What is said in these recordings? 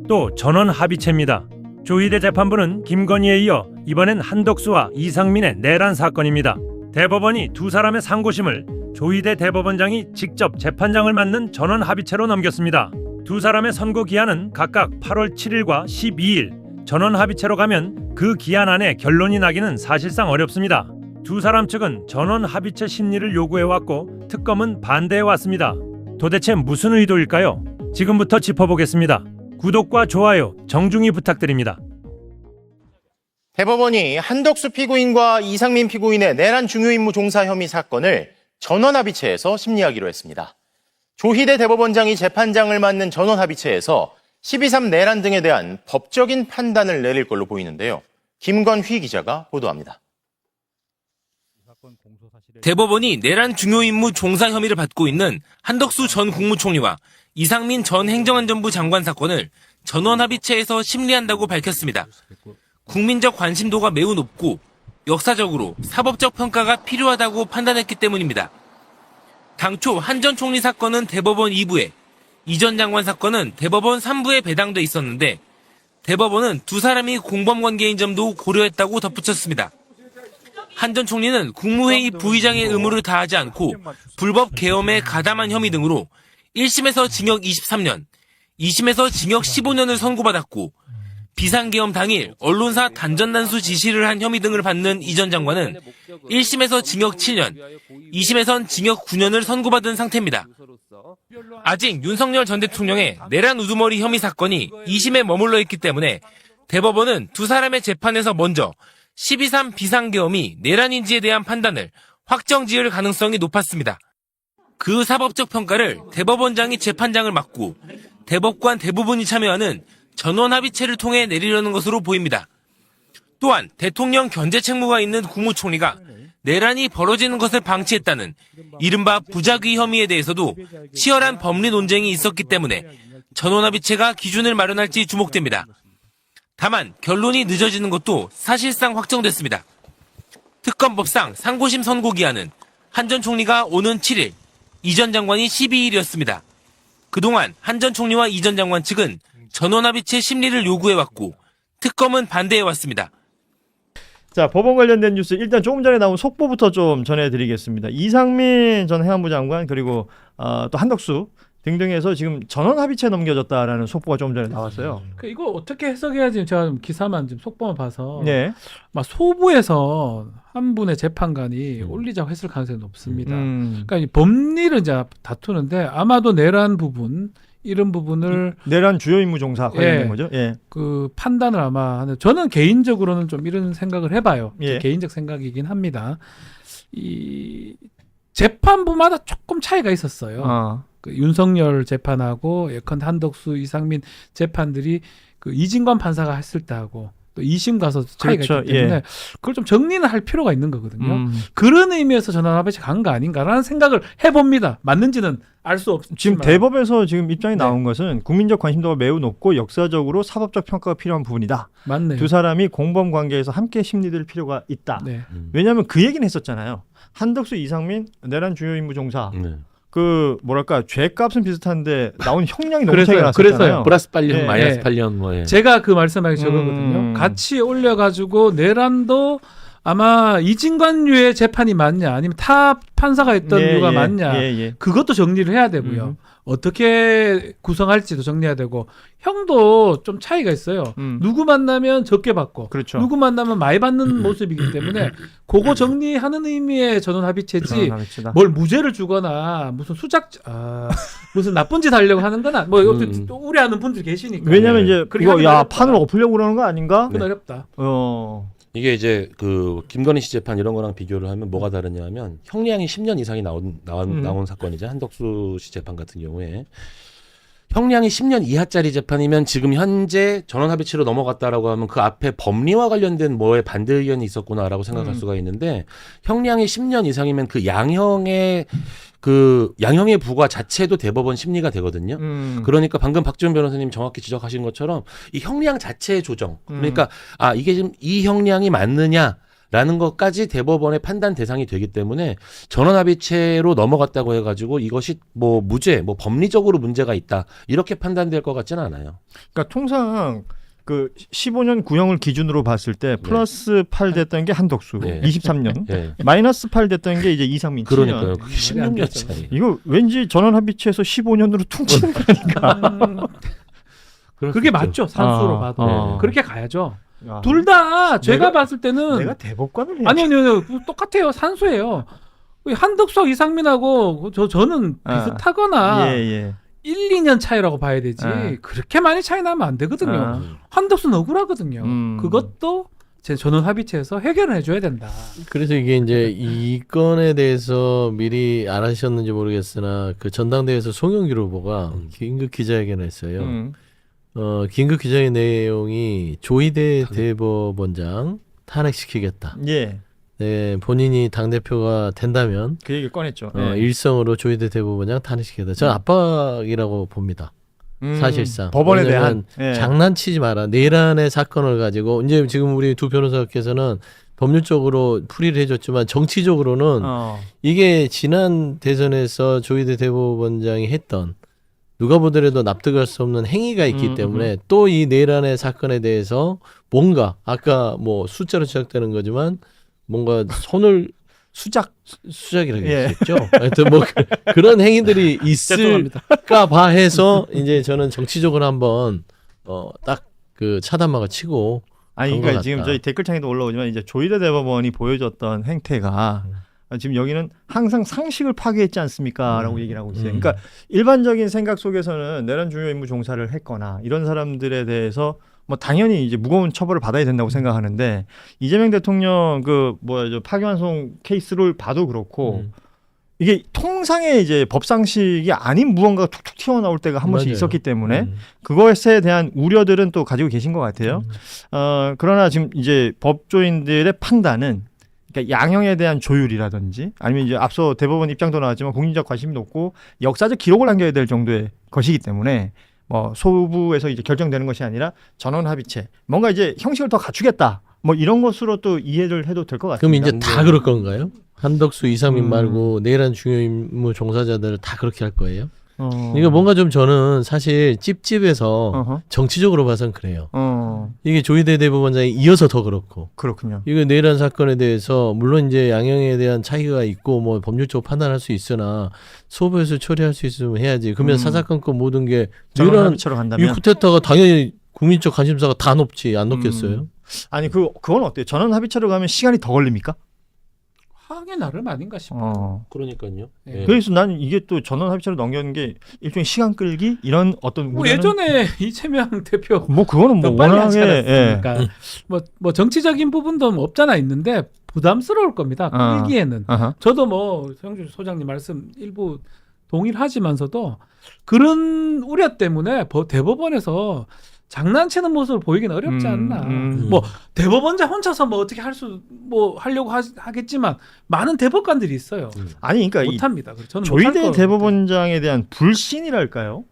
또 전원 합의체입니다. 조희대 재판부는 김건희에 이어 이번엔 한덕수와 이상민의 내란 사건입니다. 대법원이 두 사람의 상고심을 조희대 대법원장이 직접 재판장을 맡는 전원 합의체로 넘겼습니다. 두 사람의 선고 기한은 각각 8월 7일과 12일. 전원 합의체로 가면 그 기한 안에 결론이 나기는 사실상 어렵습니다. 두 사람 측은 전원 합의체 심리를 요구해왔고 특검은 반대해왔습니다. 도대체 무슨 의도일까요? 지금부터 짚어보겠습니다. 구독과 좋아요 정중히 부탁드립니다. 대법원이 한덕수 피고인과 이상민 피고인의 내란 중요임무 종사 혐의 사건을 전원합의체에서 심리하기로 했습니다. 조희대 대법원장이 재판장을 맡는 전원합의체에서 12.3 내란 등에 대한 법적인 판단을 내릴 걸로 보이는데요. 김건휘 기자가 보도합니다. 대법원이 내란 중요임무 종사 혐의를 받고 있는 한덕수 전 국무총리와 이상민 전 행정안전부 장관 사건을 전원합의체에서 심리한다고 밝혔습니다. 국민적 관심도가 매우 높고 역사적으로 사법적 평가가 필요하다고 판단했기 때문입니다. 당초 한 전 총리 사건은 대법원 2부에, 이 전 장관 사건은 대법원 3부에 배당돼 있었는데 대법원은 두 사람이 공범관계인 점도 고려했다고 덧붙였습니다. 한 전 총리는 국무회의 부의장의 의무를 다하지 않고 불법 계엄에 가담한 혐의 등으로 1심에서 징역 23년, 2심에서 징역 15년을 선고받았고 비상계엄 당일 언론사 단전단수 지시를 한 혐의 등을 받는 이 전 장관은 1심에서 징역 7년, 2심에선 징역 9년을 선고받은 상태입니다. 아직 윤석열 전 대통령의 내란 우두머리 혐의 사건이 2심에 머물러 있기 때문에 대법원은 두 사람의 재판에서 먼저 12.3 비상계엄이 내란인지에 대한 판단을 확정지을 가능성이 높았습니다. 그 사법적 평가를 대법원장이 재판장을 맡고 대법관 대부분이 참여하는 전원합의체를 통해 내리려는 것으로 보입니다. 또한 대통령 견제 책무가 있는 국무총리가 내란이 벌어지는 것을 방치했다는 이른바 부작위 혐의에 대해서도 치열한 법리 논쟁이 있었기 때문에 전원합의체가 기준을 마련할지 주목됩니다. 다만 결론이 늦어지는 것도 사실상 확정됐습니다. 특검법상 상고심 선고 기한은 한 전 총리가 오는 7일, 이 전 장관이 12일이었습니다. 그동안 한 전 총리와 이 전 장관 측은 전원합의체 심리를 요구해왔고 특검은 반대해왔습니다. 자, 법원 관련된 뉴스 일단 조금 전에 나온 속보부터 좀 전해드리겠습니다. 이상민 전 행안부 장관 그리고 또 한덕수 등등해서 지금 전원합의체 넘겨졌다라는 속보가 조금 전에 나왔어요. 이거 어떻게 해석해야지 제가 기사만 좀 속보만 봐서 네. 막 소부에서 한 분의 재판관이 올리자고 했을 가능성이 높습니다. 그러니까 이 법리를 이제 다투는데 아마도 내란 부분 이런 부분을 내란 주요 임무 종사 관련된 거죠. 예. 그 판단을 아마 하는 저는 개인적으로는 좀 이런 생각을 해봐요. 예. 개인적 생각이긴 합니다. 이 재판부마다 조금 차이가 있었어요. 그 윤석열 재판하고 예컨대 한덕수, 이상민 재판들이 그 이진관 판사가 했을 때하고 또 2심 가서 차이가 그렇죠. 있기 때문에 예. 그걸 좀 정리는 할 필요가 있는 거거든요. 그런 의미에서 전원합의체 간 거 아닌가라는 생각을 해봅니다. 맞는지는 알 수 없지만 지금 대법에서 지금 입장이 나온 것은 국민적 관심도가 매우 높고 역사적으로 사법적 평가가 필요한 부분이다. 맞네요. 두 사람이 공범 관계에서 함께 심리될 필요가 있다. 네. 왜냐하면 그 얘기는 했었잖아요. 한덕수, 이상민 내란 주요 임무 종사. 그 뭐랄까 죄값은 비슷한데 나온 형량이 너무 차이가 났었잖아요. 그래서요. 플러스 8년, 네. 마이너스 8년 뭐. 예. 제가 그 말씀하기 저거거든요. 같이 올려가지고 내란도 아마 이진관류의 재판이 맞냐 아니면 타 판사가 했던 류가 맞냐 그것도 정리를 해야 되고요. 어떻게 구성할지도 정리해야 되고 형도 좀 차이가 있어요. 누구 만나면 적게 받고 그렇죠. 누구 만나면 많이 받는 모습이기 때문에 그거 정리하는 의미의 전원합의체지 뭘 무죄를 주거나 무슨 무슨 나쁜 짓 하려고 하는 거나 뭐 또 우려하는 분들 계시니까. 왜냐면 이제 이거 판을 엎으려고 그러는 거 아닌가? 그건 어렵다. 이게 이제 그 김건희 씨 재판 이런 거랑 비교를 하면 뭐가 다르냐면 형량이 10년 이상이 나온 사건이죠. 한덕수 씨 재판 같은 경우에 형량이 10년 이하짜리 재판이면 지금 현재 전원합의체로 넘어갔다라고 하면 그 앞에 법리와 관련된 뭐에 반대 의견이 있었구나라고 생각할 수가 있는데 형량이 10년 이상이면 그 양형의 부과 자체도 대법원 심리가 되거든요. 그러니까 방금 박지원 변호사님 정확히 지적하신 것처럼 이 형량 자체의 조정. 그러니까 이게 지금 이 형량이 맞느냐 라는 것까지 대법원의 판단 대상이 되기 때문에 전원합의체로 넘어갔다고 해가지고 이것이 뭐 무죄, 뭐 법리적으로 문제가 있다 이렇게 판단될 것 같지는 않아요. 그러니까 통상 그 15년 구형을 기준으로 봤을 때 플러스 8 됐던 게 한덕수, 네. 23년, 네. 마이너스 8 됐던 게 이제 이상민 7년. 그러니까요. 그게 16년 차이. 이거 왠지 전원합의체에서 15년으로 퉁치는 거니까. 그게 맞죠. 산수로 아, 봐도. 네. 그렇게 가야죠. 아, 둘 다 제가 내가- 봤을 때는 내가 대법관을 해야 아니요. 똑같아요. 산수예요. 한덕수하고 이상민하고 저는 아. 비슷하거나 예. 1, 2년 차이라고 봐야 되지. 아. 그렇게 많이 차이 나면 안 되거든요. 아. 한덕수는 억울하거든요. 음. 그것도 제 전원 합의체에서 해결을 해줘야 된다. 그래서 이게 이제 이 건에 대해서 미리 알아셨는지 모르겠으나 그 전당대회에서 송영길 후보가 긴급 기자회견을 했어요. 긴급 기자회견 내용이 조희대 대법원장 탄핵시키겠다. 예. 네, 본인이 당대표가 된다면 그 얘기를 꺼냈죠. 예. 일성으로 조희대 대법원장 탄핵시키겠다. 저는 압박이라고 봅니다. 사실상. 법원에 왜냐면 대한 예. 장난치지 마라. 내란의 사건을 가지고 이제 지금 우리 두 변호사께서는 법률적으로 풀이를 해줬지만 정치적으로는 이게 지난 대선에서 조희대 대법원장이 했던 누가 보더라도 납득할 수 없는 행위가 있기 때문에 또 이 내란의 사건에 대해서 뭔가 아까 뭐 숫자로 시작되는 거지만 뭔가 손을 수작이라고 예. 했죠. 하여튼 뭐 그런 행위들이 죄송합니다. 있을까 봐 해서 이제 저는 정치적으로 한번 딱 그 차단막을 치고 아니 그런 그러니까 것 지금 같다. 저희 댓글창에도 올라오지만 이제 조희대 대법원이 보여줬던 행태가 지금 여기는 항상 상식을 파괴했지 않습니까라고 얘기를 하고 있어요. 그러니까 일반적인 생각 속에서는 내란 중요 임무 종사를 했거나 이런 사람들에 대해서 뭐 당연히 이제 무거운 처벌을 받아야 된다고 생각하는데 이재명 대통령 그 뭐야 파기환송 케이스를 봐도 그렇고 이게 통상의 이제 법상식이 아닌 무언가가 툭툭 튀어나올 때가 한 번씩 맞아요. 있었기 때문에 그것에 대한 우려들은 또 가지고 계신 것 같아요. 그러나 지금 이제 법조인들의 판단은 그러니까 양형에 대한 조율이라든지 아니면 이제 앞서 대법원 입장도 나왔지만 국민적 관심이 높고 역사적 기록을 남겨야 될 정도의 것이기 때문에 뭐 소부에서 이제 결정되는 것이 아니라 전원 합의체 뭔가 이제 형식을 더 갖추겠다 뭐 이런 것으로 또 이해를 해도 될 것 그럼 같습니다. 이제 다 그럴 건가요? 한덕수, 이상민 말고 내란 중요 임무 종사자들을 다 그렇게 할 거예요? 이거 뭔가 좀 저는 사실 찝찝해서 정치적으로 봐선 그래요. 이게 조희대 대법원장이 이어서 더 그렇고. 그렇군요. 이거 내란 사건에 대해서 물론 이제 양형에 대한 차이가 있고 뭐 법률적으로 판단할 수 있으나 소부에서 처리할 수 있으면 해야지. 그러면 사사건건 모든 게 전원 내란 합의체로 이 간다면 쿠데타가 당연히 국민적 관심사가 다 높지 안 높겠어요? 아니 그건 어때요? 전원 합의체로 가면 시간이 더 걸립니까? 하긴 나름 아닌가 싶어요. 그러니까요. 네. 예. 그래서 나는 이게 또 전원 합의체로 넘기는 게 일종의 시간 끌기 이런 어떤 뭐 우려는- 예전에 이재명 대표 뭐 그거는 뭐 더 빨리 하지 워낙에 예. 않았습니까? 뭐 정치적인 부분도 뭐 없잖아 있는데 부담스러울 겁니다. 아. 끌기에는. 아하. 저도 뭐 정주 소장님 말씀 일부 동의를 하지만서도 그런 우려 때문에 대법원에서 장난치는 모습을 보이기는 어렵지 않나. 뭐 대법원장 혼자서 뭐 어떻게 하려고 하겠지만 많은 대법관들이 있어요. 아니 그러니까 이 못합니다. 저는 못할 조희대 것 대법원장에 대한 불신이랄까요?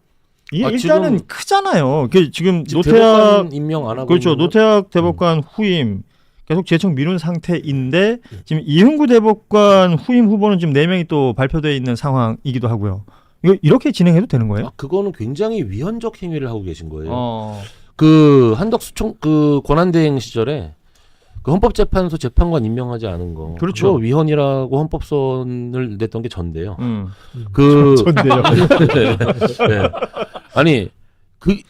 이게 아, 일단은 지금- 크잖아요. 지금 지금 노태학 대법관 임명 안 하고 그렇죠. 있는 거- 노태학 대법관 후임 계속 재청 미룬 상태인데 지금 이흥구 대법관 후임 후보는 지금 4명이 또 발표되어 있는 상황이기도 하고요. 이거 이렇게 진행해도 되는 거예요? 그거는 굉장히 위헌적 행위를 하고 계신 거예요. 그 그 한덕수 그 권한대행 시절에 그 헌법재판소 재판관 임명하지 않은 거, 그렇죠. 그거 위헌이라고 헌법소원을 냈던 게 전데요. 음. 그 전데요. 네. 아니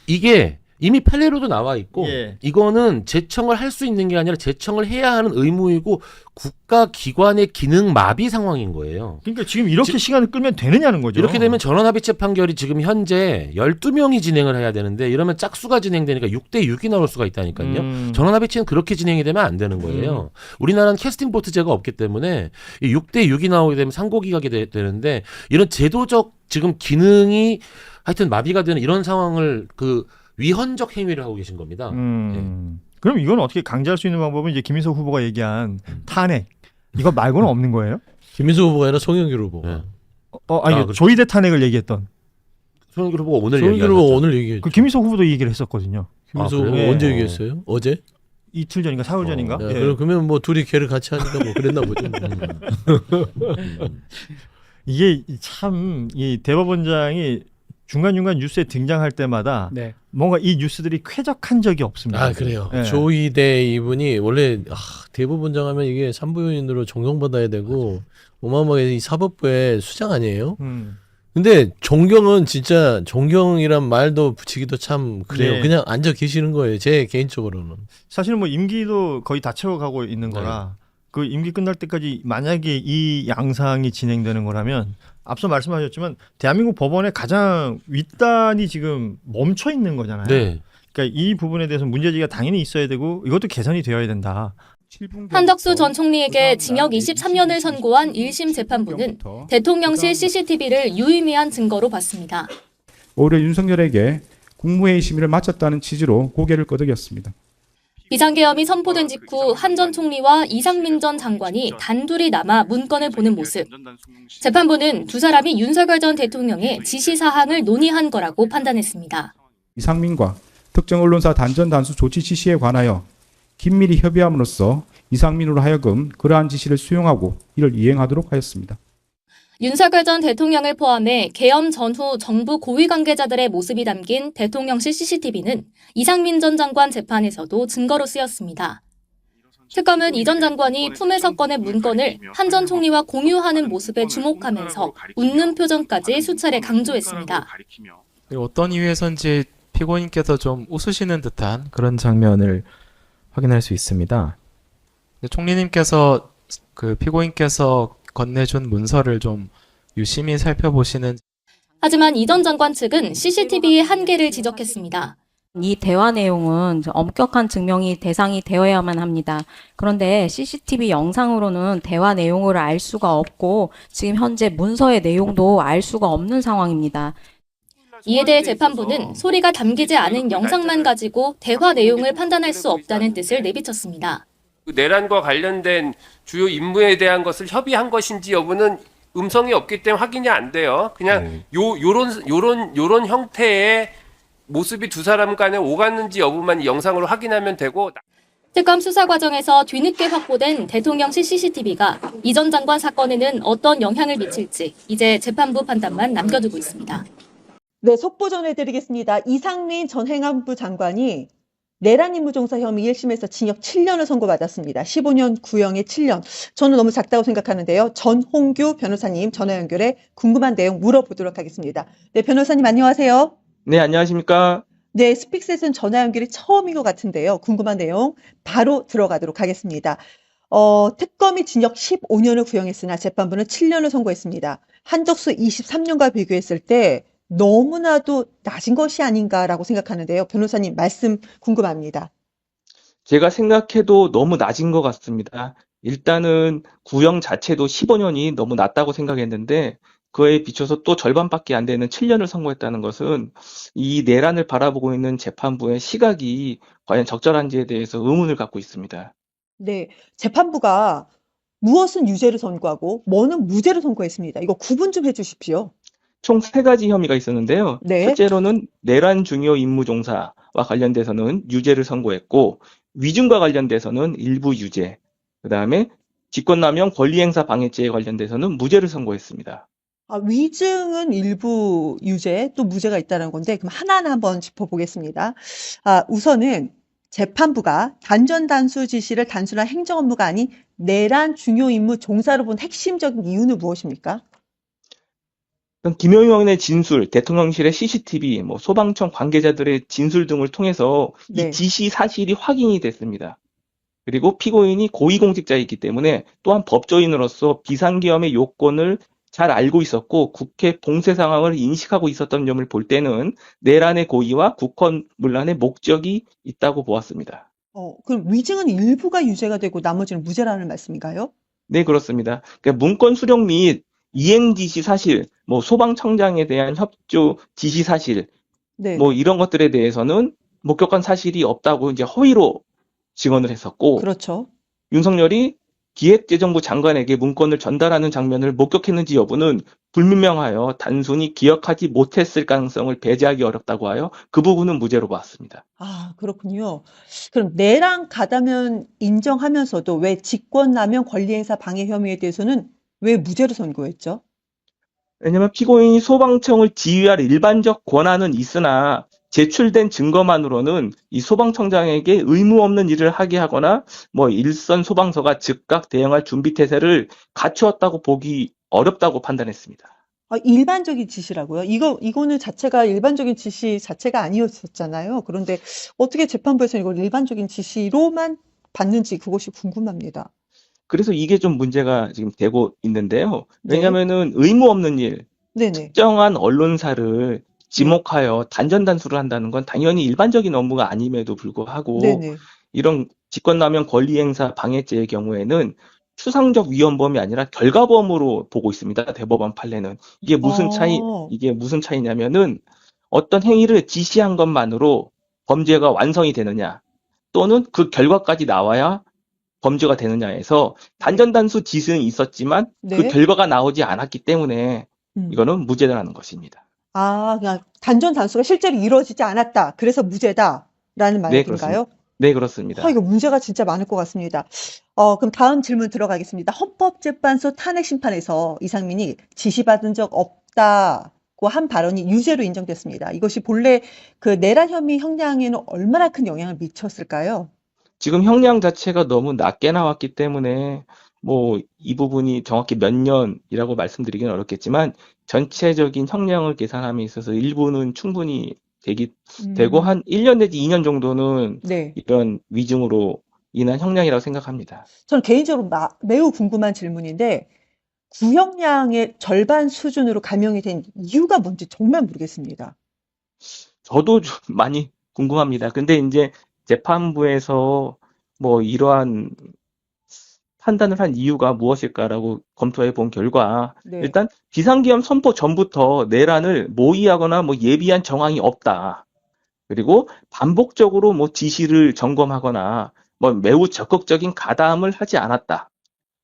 이게 이미 판례로도 나와 있고 예. 이거는 제청을 할 수 있는 게 아니라 제청을 해야 하는 의무이고 국가기관의 기능 마비 상황인 거예요. 그러니까 지금 이렇게 시간을 끌면 되느냐는 거죠. 이렇게 되면 전원합의체 판결이 지금 현재 12명이 진행을 해야 되는데 이러면 짝수가 진행되니까 6대6이 나올 수가 있다니까요. 전원합의체는 그렇게 진행이 되면 안 되는 거예요. 우리나라는 캐스팅 보트제가 없기 때문에 이 6대6이 나오게 되면 상고기가 되는데 이런 제도적 지금 기능이 하여튼 마비가 되는 이런 상황을 위헌적 행위를 하고 계신 겁니다. 그럼 이건 어떻게 강제할 수 있는 방법은 이제 김인석 후보가 얘기한 탄핵 이거 말고는 없는 거예요? 김민수 후보가 아니라 송영길 후보. 네. 아니 그렇죠. 조희대 탄핵을 얘기했던 송영길 후보가 오늘 송영길 얘기하셨죠. 후보 오늘 얘기했죠. 그 김인석 후보도 이 얘기를 했었거든요. 김민수 아, 후보 그래요? 언제 얘기했어요? 어제? 이틀 전인가 사흘 전인가? 네, 예. 그러면 뭐 둘이 걔를 같이 하니까 뭐 그랬나 보죠. 이게 참 이 대법원장이 중간중간 뉴스에 등장할 때마다 네. 뭔가 이 뉴스들이 쾌적한 적이 없습니다. 아 그래요. 예. 조이대 이분이 원래 대법원장 하면 이게 산부인으로 존경받아야 되고 어마어마하게 이 사법부의 수장 아니에요? 근데 존경이란 말도 붙이기도 참 그래요. 네. 그냥 앉아 계시는 거예요. 제 개인적으로는. 사실 뭐 임기도 거의 다 채워가고 있는 거라 그 임기 끝날 때까지 만약에 이 양상이 진행되는 거라면 앞서 말씀하셨지만 대한민국 법원의 가장 윗단이 지금 멈춰 있는 거잖아요. 네. 그러니까 이 부분에 대해서 문제제기가 당연히 있어야 되고 이것도 개선이 되어야 된다. 한덕수 전 총리에게 징역 23년을 선고한 1심 재판부는 대통령실 CCTV를 유의미한 증거로 봤습니다. 오히려 윤석열에게 국무회의 심의를 마쳤다는 취지로 고개를 끄덕였습니다. 비상계엄이 선포된 직후 한 전 총리와 이상민 전 장관이 단둘이 남아 문건을 보는 모습. 재판부는 두 사람이 윤석열 전 대통령의 지시사항을 논의한 거라고 판단했습니다. 이상민과 특정 언론사 단전 단수 조치 지시에 관하여 긴밀히 협의함으로써 이상민으로 하여금 그러한 지시를 수용하고 이를 이행하도록 하였습니다. 윤석열 전 대통령을 포함해 계엄 전후 정부 고위 관계자들의 모습이 담긴 대통령실 CCTV는 이상민 전 장관 재판에서도 증거로 쓰였습니다. 특검은 이 전 장관이 품에서 꺼낸 문건을 한 전 총리와 공유하는 모습에 주목하면서 웃는 표정까지 수차례 강조했습니다. 어떤 이유에선지 피고인께서 좀 웃으시는 듯한 그런 장면을 확인할 수 있습니다. 총리님께서 그 피고인께서 건네준 문서를 좀 유심히 살펴보시는. 하지만 이 전 장관 측은 CCTV의 한계를 지적했습니다. 이 대화 내용은 엄격한 증명이 대상이 되어야만 합니다. 그런데 CCTV 영상으로는 대화 내용을 알 수가 없고 지금 현재 문서의 내용도 알 수가 없는 상황입니다. 이에 대해 재판부는 소리가 담기지 않은 영상만 가지고 대화 내용을 판단할 수 없다는 뜻을 내비쳤습니다. 내란과 관련된 주요 임무에 대한 것을 협의한 것인지 여부는 음성이 없기 때문에 확인이 안 돼요. 그냥 요런 형태의 모습이 두 사람 간에 오갔는지 여부만 영상으로 확인하면 되고. 특검 수사 과정에서 뒤늦게 확보된 대통령실 CCTV가 이 전 장관 사건에는 어떤 영향을 미칠지 이제 재판부 판단만 남겨두고 있습니다. 네, 속보 전해드리겠습니다. 이상민 전 행안부 장관이 내란 임무 종사 혐의 1심에서 징역 7년을 선고받았습니다. 15년 구형에 7년. 저는 너무 작다고 생각하는데요. 전홍규 변호사님 전화 연결해 궁금한 내용 물어보도록 하겠습니다. 네, 변호사님 안녕하세요. 네, 안녕하십니까? 네, 스픽셋은 전화 연결이 처음인 것 같은데요. 궁금한 내용 바로 들어가도록 하겠습니다. 특검이 징역 15년을 구형했으나 재판부는 7년을 선고했습니다. 한덕수 23년과 비교했을 때 너무나도 낮은 것이 아닌가라고 생각하는데요. 변호사님 말씀 궁금합니다. 제가 생각해도 너무 낮은 것 같습니다. 일단은 구형 자체도 15년이 너무 낮다고 생각했는데 그에 비춰서 또 절반밖에 안 되는 7년을 선고했다는 것은 이 내란을 바라보고 있는 재판부의 시각이 과연 적절한지에 대해서 의문을 갖고 있습니다. 네, 재판부가 무엇은 유죄를 선고하고 뭐는 무죄를 선고했습니다. 이거 구분 좀 해주십시오. 총 3가지 혐의가 있었는데요. 네. 첫째로는 내란 중요 임무 종사와 관련돼서는 유죄를 선고했고 위증과 관련돼서는 일부 유죄, 그다음에 직권남용 권리행사 방해죄에 관련돼서는 무죄를 선고했습니다. 위증은 일부 유죄, 또 무죄가 있다는 건데 그럼 하나하나 한번 짚어보겠습니다. 우선은 재판부가 단전 단수 지시를 단순한 행정 업무가 아닌 내란 중요 임무 종사로 본 핵심적인 이유는 무엇입니까? 김용현의 진술, 대통령실의 CCTV, 소방청 관계자들의 진술 등을 통해서 네. 이 지시 사실이 확인이 됐습니다. 그리고 피고인이 고위공직자이기 때문에 또한 법조인으로서 비상계엄의 요건을 잘 알고 있었고 국회 봉쇄 상황을 인식하고 있었던 점을 볼 때는 내란의 고의와 국헌문란의 목적이 있다고 보았습니다. 그럼 위증은 일부가 유죄가 되고 나머지는 무죄라는 말씀인가요? 네, 그렇습니다. 그러니까 문건 수령 및 이행 지시 사실, 소방청장에 대한 협조 지시 사실, 네. 이런 것들에 대해서는 목격한 사실이 없다고 이제 허위로 증언을 했었고, 그렇죠. 윤석열이 기획재정부 장관에게 문건을 전달하는 장면을 목격했는지 여부는 불분명하여 단순히 기억하지 못했을 가능성을 배제하기 어렵다고 하여 그 부분은 무죄로 봤습니다. 아, 그렇군요. 그럼 내란 가담은 인정하면서도 왜 직권남용 권리행사 방해 혐의에 대해서는 왜 무죄로 선고했죠? 왜냐하면 피고인이 소방청을 지휘할 일반적 권한은 있으나 제출된 증거만으로는 이 소방청장에게 의무 없는 일을 하게 하거나 뭐 일선 소방서가 즉각 대응할 준비 태세를 갖추었다고 보기 어렵다고 판단했습니다. 아, 일반적인 지시라고요? 이거는 자체가 일반적인 지시 자체가 아니었었잖아요. 그런데 어떻게 재판부에서 이걸 일반적인 지시로만 봤는지 그것이 궁금합니다. 그래서 이게 좀 문제가 지금 되고 있는데요. 네. 왜냐하면은 의무 없는 일, 네네. 특정한 언론사를 지목하여 단전단수를 한다는 건 당연히 일반적인 업무가 아님에도 불구하고 네네. 이런 직권남용 권리행사 방해죄의 경우에는 추상적 위헌범이 아니라 결과범으로 보고 있습니다. 대법원 판례는. 이게 무슨 차이냐면은 어떤 행위를 지시한 것만으로 범죄가 완성이 되느냐 또는 그 결과까지 나와야 범죄가 되느냐에서 단전단수 지시는 있었지만 그 네. 결과가 나오지 않았기 때문에 음. 이거는 무죄라는 것입니다. 아, 그냥 단전 단수가 실제로 이루어지지 않았다. 그래서 무죄다라는 네, 말인가요? 그렇습니다. 네, 그렇습니다. 이거 문제가 진짜 많을 것 같습니다. 그럼 다음 질문 들어가겠습니다. 헌법재판소 탄핵 심판에서 이상민이 지시받은 적 없다고 한 발언이 유죄로 인정됐습니다. 이것이 본래 그 내란 혐의 형량에는 얼마나 큰 영향을 미쳤을까요? 지금 형량 자체가 너무 낮게 나왔기 때문에 뭐 이 부분이 정확히 몇 년이라고 말씀드리기는 어렵겠지만 전체적인 형량을 계산함에 있어서 일부는 충분히 되고 한 1년 내지 2년 정도는 네. 이런 위증으로 인한 형량이라고 생각합니다. 저는 개인적으로 매우 궁금한 질문인데 구형량의 절반 수준으로 감형이 된 이유가 뭔지 정말 모르겠습니다. 저도 좀 많이 궁금합니다. 근데 이제 재판부에서 뭐 이러한 판단을 한 이유가 무엇일까라고 검토해 본 결과 네. 일단 비상계엄 선포 전부터 내란을 모의하거나 뭐 예비한 정황이 없다. 그리고 반복적으로 뭐 지시를 점검하거나 뭐 매우 적극적인 가담을 하지 않았다.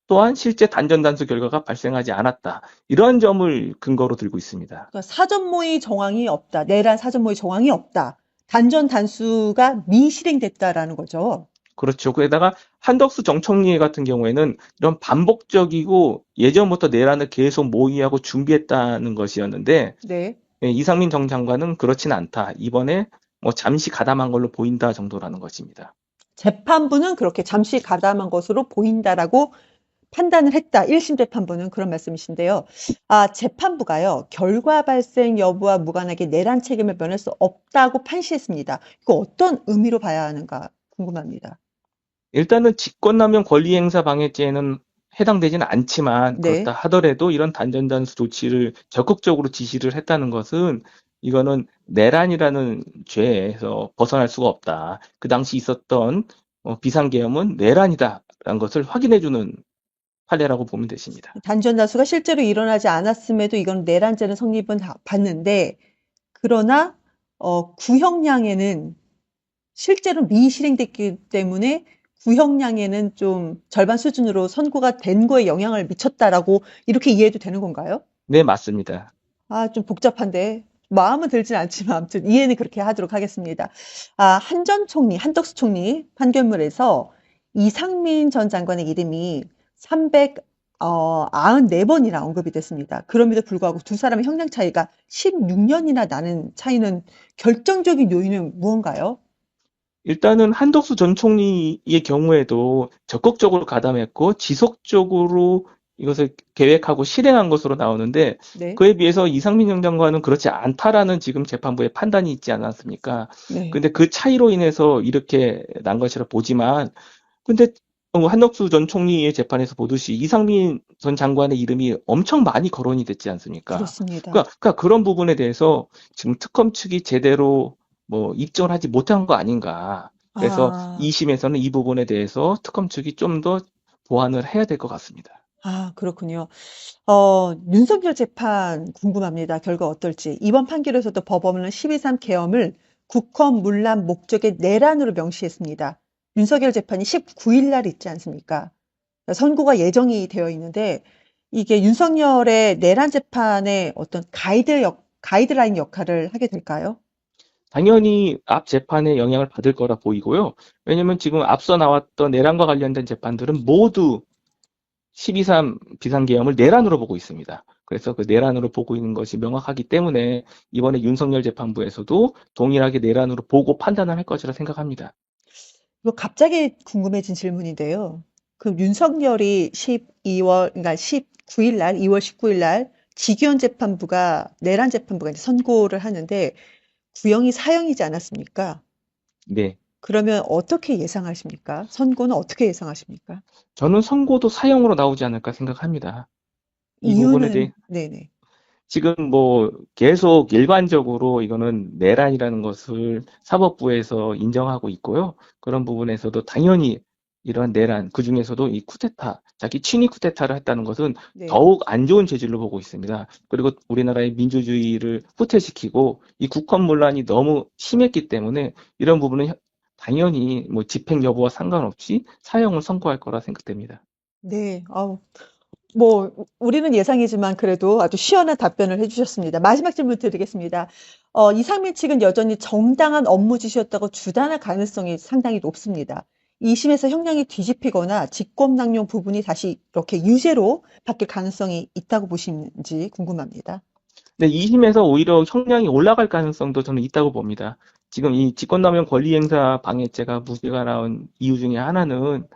또한 실제 단전단수 결과가 발생하지 않았다. 이러한 점을 근거로 들고 있습니다. 그러니까 사전 모의 정황이 없다. 내란 사전 모의 정황이 없다. 단전 단수가 미실행됐다라는 거죠. 그렇죠. 게다가 한덕수 정청래 같은 경우에는 이런 반복적이고 예전부터 내란을 계속 모의하고 준비했다는 것이었는데 네. 이상민 정 장관은 그렇지는 않다. 이번에 뭐 잠시 가담한 걸로 보인다 정도라는 것입니다. 재판부는 그렇게 잠시 가담한 것으로 보인다라고 판단을 했다. 1심 재판부는 그런 말씀이신데요. 재판부가요. 결과 발생 여부와 무관하게 내란 책임을 면할 수 없다고 판시했습니다. 이거 어떤 의미로 봐야 하는가 궁금합니다. 일단은 직권남용 권리행사 방해죄에는 해당되지는 않지만 네. 그렇다 하더라도 이런 단전단수 조치를 적극적으로 지시를 했다는 것은 이거는 내란이라는 죄에서 벗어날 수가 없다. 그 당시 있었던 비상계엄은 내란이다라는 것을 확인해주는 판례라고 보면 되십니다. 단전 단수가 실제로 일어나지 않았음에도 이건 내란죄는 성립은 받는데 그러나 구형량에는 실제로 미실행됐기 때문에 구형량에는 좀 절반 수준으로 선고가 된 거에 영향을 미쳤다라고 이렇게 이해해도 되는 건가요? 네, 맞습니다. 좀 복잡한데 마음은 들진 않지만 아무튼 이해는 그렇게 하도록 하겠습니다. 한덕수 총리 판결문에서 이상민 전 장관의 이름이 394번이나 언급이 됐습니다. 그럼에도 불구하고 두 사람의 형량 차이가 16년이나 나는 차이는 결정적인 요인은 무언가요? 일단은 한덕수 전 총리의 경우에도 적극적으로 가담했고 지속적으로 이것을 계획하고 실행한 것으로 나오는데 네. 그에 비해서 이상민 전 장관은 그렇지 않다라는 지금 재판부의 판단이 있지 않았습니까? 네. 근데 그 차이로 인해서 이렇게 난 것이라 보지만 근데 한덕수 전 총리의 재판에서 보듯이 이상민 전 장관의 이름이 엄청 많이 거론이 됐지 않습니까? 그렇습니다. 그러니까 그런 부분에 대해서 지금 특검 측이 제대로 뭐 입증을 하지 못한 거 아닌가. 그래서 2심에서는 이 부분에 대해서 특검 측이 좀 더 보완을 해야 될 것 같습니다. 그렇군요. 윤석열 재판 궁금합니다. 결과 어떨지. 이번 판결에서도 법원은 12.3 계엄을 국헌 문란 목적의 내란으로 명시했습니다. 윤석열 재판이 19일 날 있지 않습니까? 선고가 예정이 되어 있는데 이게 윤석열의 내란 재판의 어떤 가이드라인 역할을 하게 될까요? 당연히 앞 재판에 영향을 받을 거라 보이고요. 왜냐면 지금 앞서 나왔던 내란과 관련된 재판들은 모두 12.3 비상계엄을 내란으로 보고 있습니다. 그래서 그 내란으로 보고 있는 것이 명확하기 때문에 이번에 윤석열 재판부에서도 동일하게 내란으로 보고 판단을 할 것이라 생각합니다. 이거 갑자기 궁금해진 질문인데요. 그 윤석열이 2월 19일 날, 2월 19일 날 직위원 재판부가 내란 재판부가 이제 선고를 하는데 구형이 사형이지 않았습니까? 네. 그러면 어떻게 예상하십니까? 선고는 어떻게 예상하십니까? 저는 선고도 사형으로 나오지 않을까 생각합니다. 이 부분에 대해 네네. 지금 뭐 계속 일반적으로 이거는 내란이라는 것을 사법부에서 인정하고 있고요. 그런 부분에서도 당연히 이러한 내란, 그중에서도 이 쿠데타, 자기 친위 쿠데타를 했다는 것은 네. 더욱 안 좋은 재질로 보고 있습니다. 그리고 우리나라의 민주주의를 후퇴시키고 이 국헌문란이 너무 심했기 때문에 이런 부분은 당연히 뭐 집행 여부와 상관없이 사형을 선고할 거라 생각됩니다. 네. 뭐 우리는 예상이지만 그래도 아주 시원한 답변을 해주셨습니다. 마지막 질문 드리겠습니다. 이상민 측은 여전히 정당한 업무 지시였다고 주장할 가능성이 상당히 높습니다. 2심에서 형량이 뒤집히거나 직권남용 부분이 다시 이렇게 유죄로 바뀔 가능성이 있다고 보시는지 궁금합니다. 네, 2심에서 오히려 형량이 올라갈 가능성도 저는 있다고 봅니다. 지금 이 직권남용 권리행사 방해죄가 무죄가 나온 이유 중에 하나는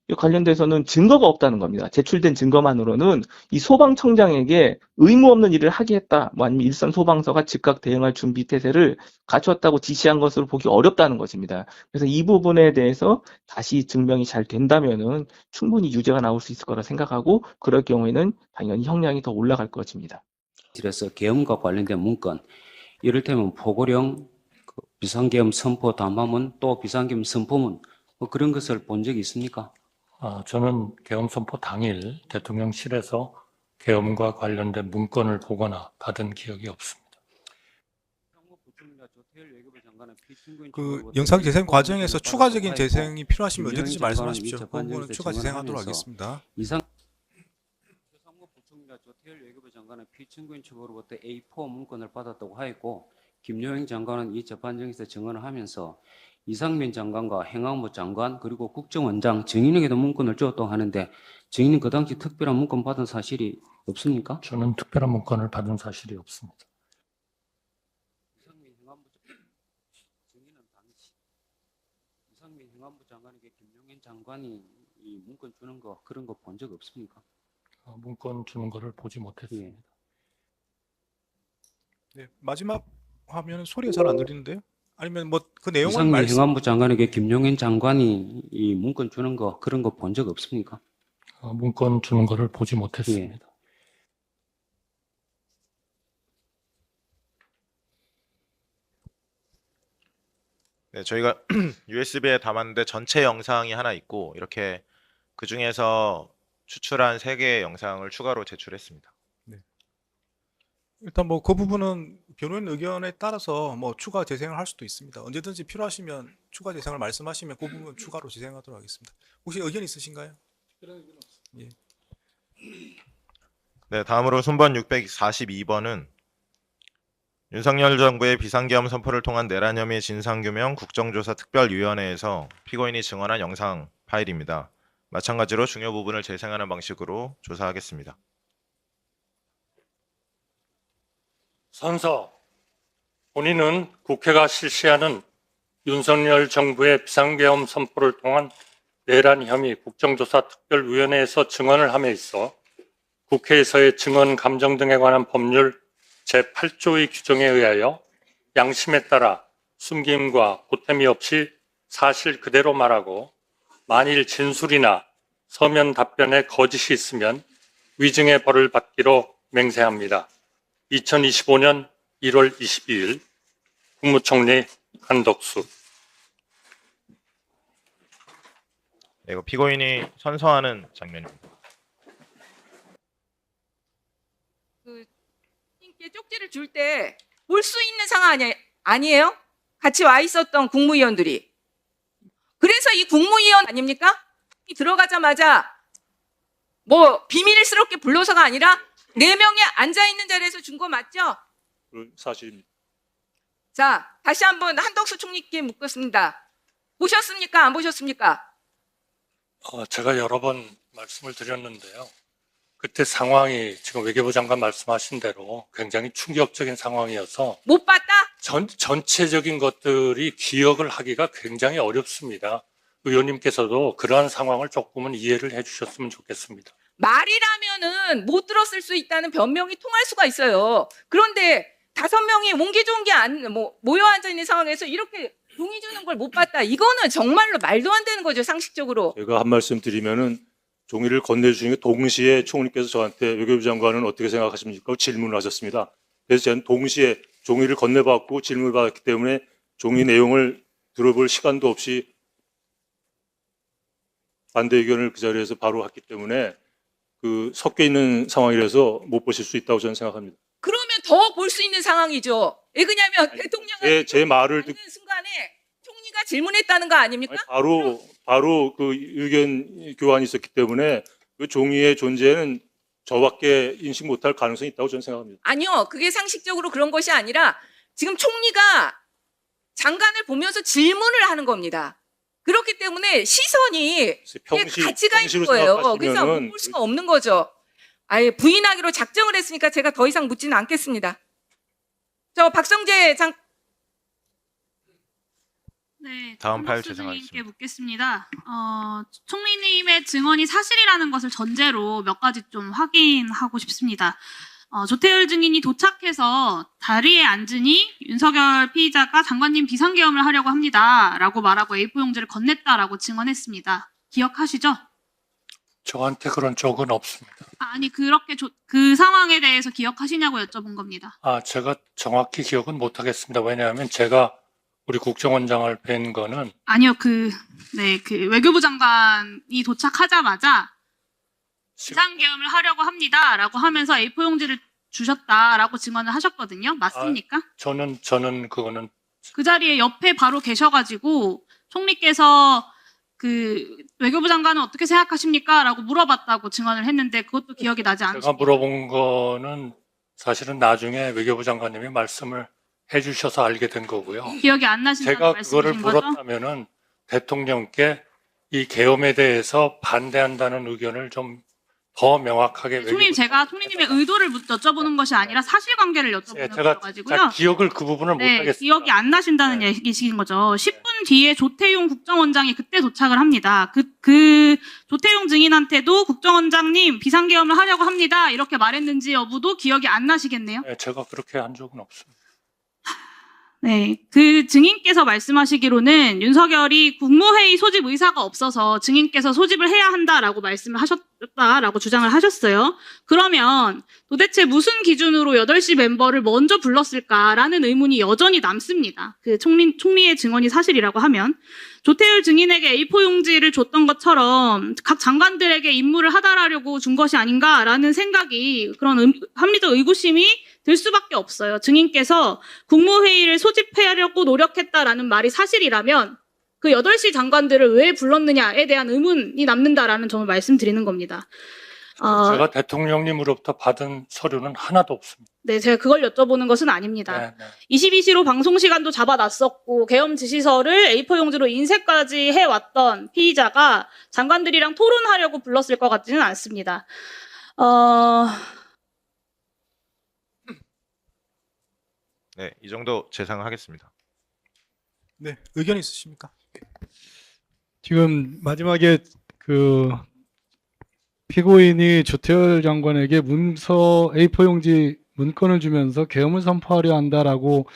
이 관련돼서는 증거가 없다는 겁니다. 제출된 증거만으로는 이 소방청장에게 의무 없는 일을 하게 했다, 뭐 아니면 일선 소방서가 즉각 대응할 준비 태세를 갖췄다고 지시한 것으로 보기 어렵다는 것입니다. 그래서 이 부분에 대해서 다시 증명이 잘 된다면은 충분히 유죄가 나올 수 있을 거라 생각하고 그럴 경우에는 당연히 형량이 더 올라갈 것입니다. 그래서 계엄과 관련된 문건, 이를테면 포고령, 비상계엄 선포 담화문, 또 비상계엄 선포문, 뭐 그런 것을 본 적이 있습니까? 저는 계엄 선포 당일 대통령실에서 계엄과 관련된 문건을 보거나 받은 기억이 없습니다. 그 영상 재생 과정에서 추가적인 재생이 필요하시면 언제든지 말씀하십시오. 그 부분은 추가 재생하도록 하겠습니다. 상무부총리가 조태열 외교부 장관은 피청구인 측으로부터 A4 문건을 받았다고 하였고 김여행 장관은 이 재판정에서 증언을 하면서 이상민 장관과 행안부 장관 그리고 국정원장 증인에게도 문건을 줬다고 하는데 증인은 그 당시 특별한 문건 받은 사실이 없습니까? 저는 특별한 문건을 받은 사실이 없습니다. 이상민 행안부 증인은 당시 이상민 행안부 장관에게 김용현 장관이 이 문건 주는 거 그런 거 본 적 없습니까? 문건 주는 거를 보지 못했습니다. 네, 마지막 화면은 소리가 잘 안 들리는데요. 아니면 뭐 그 내용은 이상민 행안부 장관에게 김용현 장관이 이 문건 주는 거 그런 거 본 적 없습니까? 문건 주는 거를 보지 못했습니다. 네, 저희가 USB에 담았는데 전체 영상이 하나 있고 이렇게 그 중에서 추출한 3개의 영상을 추가로 제출했습니다. 일단 뭐 그 부분은 변호인 의견에 따라서 뭐 추가 재생을 할 수도 있습니다. 언제든지 필요하시면 추가 재생을 말씀하시면 그 부분 추가로 재생하도록 하겠습니다. 혹시 의견 있으신가요? 예. 네, 다음으로 순번 642번은 윤석열 정부의 비상계엄 선포를 통한 내란 혐의 진상규명 국정조사 특별위원회에서 피고인이 증언한 영상 파일입니다. 마찬가지로 중요 부분을 재생하는 방식으로 조사하겠습니다. 선서, 본인은 국회가 실시하는 윤석열 정부의 비상계엄 선포를 통한 내란 혐의 국정조사 특별위원회에서 증언을 함에 있어 국회에서의 증언 감정 등에 관한 법률 제8조의 규정에 의하여 양심에 따라 숨김과 보탬이 없이 사실 그대로 말하고 만일 진술이나 서면 답변에 거짓이 있으면 위증의 벌을 받기로 맹세합니다. 2025년 1월 22일 국무총리 한덕수. 네, 이거 피고인이 선서하는 장면입니다. 님께 쪽지를 줄 때 볼 수 있는 상황 아니에요? 같이 와 있었던 국무위원들이. 그래서 이 국무위원 아닙니까? 들어가자마자 뭐 비밀스럽게 불러서가 아니라 4명이 앉아 있는 자리에서 준 거 맞죠? 사실입니다. 자, 다시 한번 한덕수 총리께 묻겠습니다. 보셨습니까? 안 보셨습니까? 제가 여러 번 말씀을 드렸는데요. 그때 상황이 지금 외교부 장관 말씀하신 대로 굉장히 충격적인 상황이어서 못 봤다? 전체적인 것들이 기억을 하기가 굉장히 어렵습니다. 의원님께서도 그러한 상황을 조금은 이해를 해주셨으면 좋겠습니다. 말이라면은 못 들었을 수 있다는 변명이 통할 수가 있어요. 그런데 5명이 옹기종기 모여 앉아 있는 상황에서 이렇게 동의 주는 걸 못 봤다. 이거는 정말로 말도 안 되는 거죠, 상식적으로. 제가 한 말씀 드리면은 종이를 건네주시는 게 동시에 총리께서 저한테 외교부 장관은 어떻게 생각하십니까? 질문을 하셨습니다. 그래서 저는 동시에 종이를 건네받고 질문을 받았기 때문에 종이 내용을 들어볼 시간도 없이 반대 의견을 그 자리에서 바로 했기 때문에 그 섞여 있는 상황이라서 못 보실 수 있다고 저는 생각합니다. 그러면 더 볼 수 있는 상황이죠. 왜 그러냐면 대통령을 제 말을 듣는 순간에 총리가 질문했다는 거 아닙니까? 바로 그 의견 교환이 있었기 때문에 그 종이의 존재는 저밖에 인식 못할 가능성이 있다고 저는 생각합니다. 아니요. 그게 상식적으로 그런 것이 아니라 지금 총리가 장관을 보면서 질문을 하는 겁니다. 그렇기 때문에 시선이 가치가 있는 거예요. 그래서 못 볼 수가 없는 거죠. 아예 부인하기로 작정을 했으니까 제가 더 이상 묻지는 않겠습니다. 저 박성재 네, 다음 파일 한덕수 제정하겠습니다. 증인께 묻겠습니다. 총리님의 증언이 사실이라는 것을 전제로 몇 가지 좀 확인하고 싶습니다. 조태열 증인이 도착해서 자리에 앉으니 윤석열 피의자가 장관님 비상계엄을 하려고 합니다라고 말하고 A4 용지를 건넸다라고 증언했습니다. 기억하시죠? 저한테 그런 적은 없습니다. 아니 그렇게 그 상황에 대해서 기억하시냐고 여쭤본 겁니다. 제가 정확히 기억은 못하겠습니다. 왜냐하면 제가 우리 국정원장을 뵌 거는 아니요, 그 외교부 장관이 도착하자마자 비상계엄을 하려고 합니다라고 하면서 A4 용지를 주셨다라고 증언을 하셨거든요. 맞습니까? 저는 그거는 그 자리에 옆에 바로 계셔가지고 총리께서 그 외교부 장관은 어떻게 생각하십니까? 라고 물어봤다고 증언을 했는데 그것도 기억이 나지 않으십니까? 제가 물어본 거는 사실은 나중에 외교부 장관님이 말씀을 해주셔서 알게 된 거고요. 기억이 안 나신다는 제가 말씀이신 그거를 거죠? 물었다면은 대통령께 이 계엄에 대해서 반대한다는 의견을 좀 더 명확하게 총리님, 제가 총리님의 의도를 여쭤보는 것이 아니라 사실관계를 여쭤보는 제가 기억을 그 부분을 못 하겠습니다. 기억이 안 나신다는 얘기신 거죠. 10분 뒤에 조태용 국정원장이 그때 도착을 합니다. 그 조태용 증인한테도 국정원장님 비상계엄을 하려고 합니다. 이렇게 말했는지 여부도 기억이 안 나시겠네요. 네, 제가 그렇게 한 적은 없습니다. 네, 그 증인께서 말씀하시기로는 윤석열이 국무회의 소집 의사가 없어서 증인께서 소집을 해야 한다라고 말씀을 하셨다라고 주장을 하셨어요. 그러면 도대체 무슨 기준으로 8시 멤버를 먼저 불렀을까라는 의문이 여전히 남습니다. 그 총리의 증언이 사실이라고 하면 조태열 증인에게 A4 용지를 줬던 것처럼 각 장관들에게 임무를 하달하려고 준 것이 아닌가라는 생각이 그런 합리적 의구심이 들 수밖에 없어요. 증인께서 국무회의를 소집하려고 노력했다라는 말이 사실이라면 그 8시 장관들을 왜 불렀느냐에 대한 의문이 남는다라는 점을 말씀드리는 겁니다. 제가 대통령님으로부터 받은 서류는 하나도 없습니다. 네, 제가 그걸 여쭤보는 것은 아닙니다. 22시로 방송 시간도 잡아놨었고 계엄 지시서를 A4 용지로 인쇄까지 해왔던 피의자가 장관들이랑 토론하려고 불렀을 것 같지는 않습니다. 네, 이 정도 재상하겠습니다. 네, 의견 있으십니까? 지금 마지막에 그 피고인이 조태열 장관에게 문서 A4 용지 문건을 주면서 계엄을 선포하려 한다라고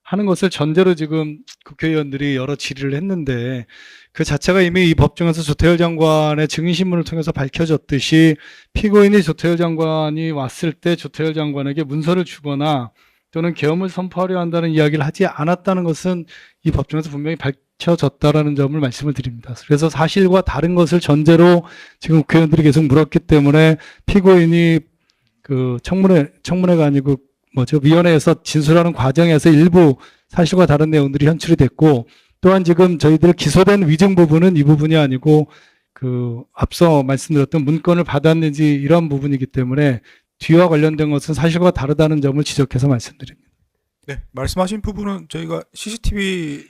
하는 것을 전제로 지금 국회의원들이 여러 질의를 했는데 그 자체가 이미 이 법정에서 조태열 장관의 증인신문을 통해서 밝혀졌듯이 피고인이 조태열 장관이 왔을 때 조태열 장관에게 문서를 주거나 또는 계엄을 선포하려 한다는 이야기를 하지 않았다는 것은 이 법정에서 분명히 밝혀졌다라는 점을 말씀을 드립니다. 그래서 사실과 다른 것을 전제로 지금 국회의원들이 계속 물었기 때문에 피고인이 그 청문회가 아니고 위원회에서 진술하는 과정에서 일부 사실과 다른 내용들이 현출이 됐고 또한 지금 저희들 기소된 위증 부분은 이 부분이 아니고 그 앞서 말씀드렸던 문건을 받았는지 이런 부분이기 때문에 뒤와 관련된 것은 사실과 다르다는 점을 지적해서 말씀드립니다. 네, 말씀하신 부분은 저희가 CCTV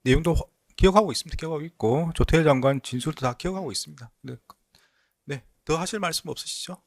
내용도 기억하고 있습니다. 기억하고 있고 조태일 장관 진술도 다 기억하고 있습니다. 네, 더 하실 말씀 없으시죠?